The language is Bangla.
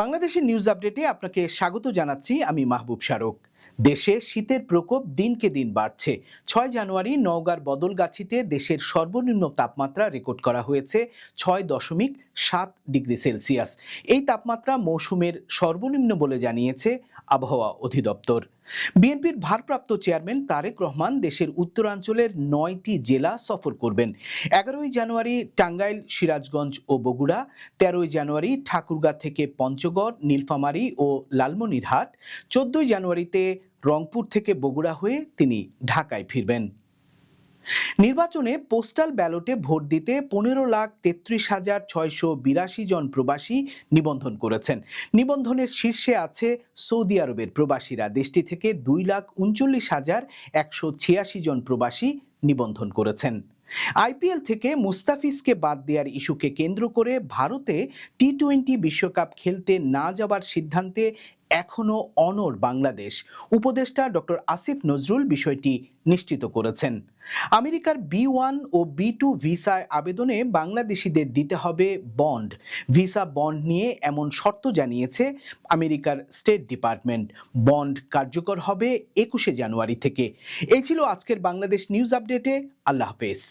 বাংলাদেশের নিউজ আপডেটে আপনাকে স্বাগত জানাচ্ছি। আমি মাহবুব শারক। দেশে শীতের প্রকোপ দিনকে দিন বাড়ছে। 6 জানুয়ারি নওগাঁর বদলগাছিতে দেশের সর্বনিম্ন তাপমাত্রা রেকর্ড করা হয়েছে 6.7 ডিগ্রি সেলসিয়াস। এই তাপমাত্রা মৌসুমের সর্বনিম্ন বলে জানিয়েছে আবহাওয়া অধিদপ্তর। বিএনপির ভারপ্রাপ্ত চেয়ারম্যান তারেক রহমান দেশের উত্তরাঞ্চলের 9টি জেলা সফর করবেন। 11 জানুয়ারি টাঙ্গাইল, সিরাজগঞ্জ ও বগুড়া, 13 জানুয়ারি ঠাকুরগাঁ থেকে পঞ্চগড়, নীলফামারী ও লালমনিরহাট, 14 জানুয়ারিতে রংপুর থেকে বগুড়া হয়ে তিনি ঢাকায় ফিরবেন। নির্বাচনে পোস্টাল ব্যালটে ভোট দিতে 15,33,682 জন প্রবাসী নিবন্ধন করেছেন। নিবন্ধনের শীর্ষে আছে সৌদি আরবের প্রবাসীরা। দেশটি থেকে 2,39,186 জন প্রবাসী নিবন্ধন করেছেন। আইপিএল থেকে মুস্তাফিজকে বাদ দেওয়ার ইস্যুকে কেন্দ্র করে ভারতে টি-20 বিশ্বকাপ খেলতে না যাবার সিদ্ধান্তে এখনো অনড় বাংলাদেশ। উপদেষ্টা ডক্টর আসিফ নজরুল বিষয়টি নিশ্চিত করেছেন। আমেরিকার B1 ও B2 ভিসায় আবেদনে বাংলাদেশিদের দিতে হবে বন্ড। ভিসা বন্ড নিয়ে এমন শর্ত জানিয়েছে আমেরিকার স্টেট ডিপার্টমেন্ট। বন্ড কার্যকর হবে 21 জানুয়ারি থেকে। এই ছিল আজকের বাংলাদেশ নিউজ আপডেটে। আল্লাহ হাফেজ।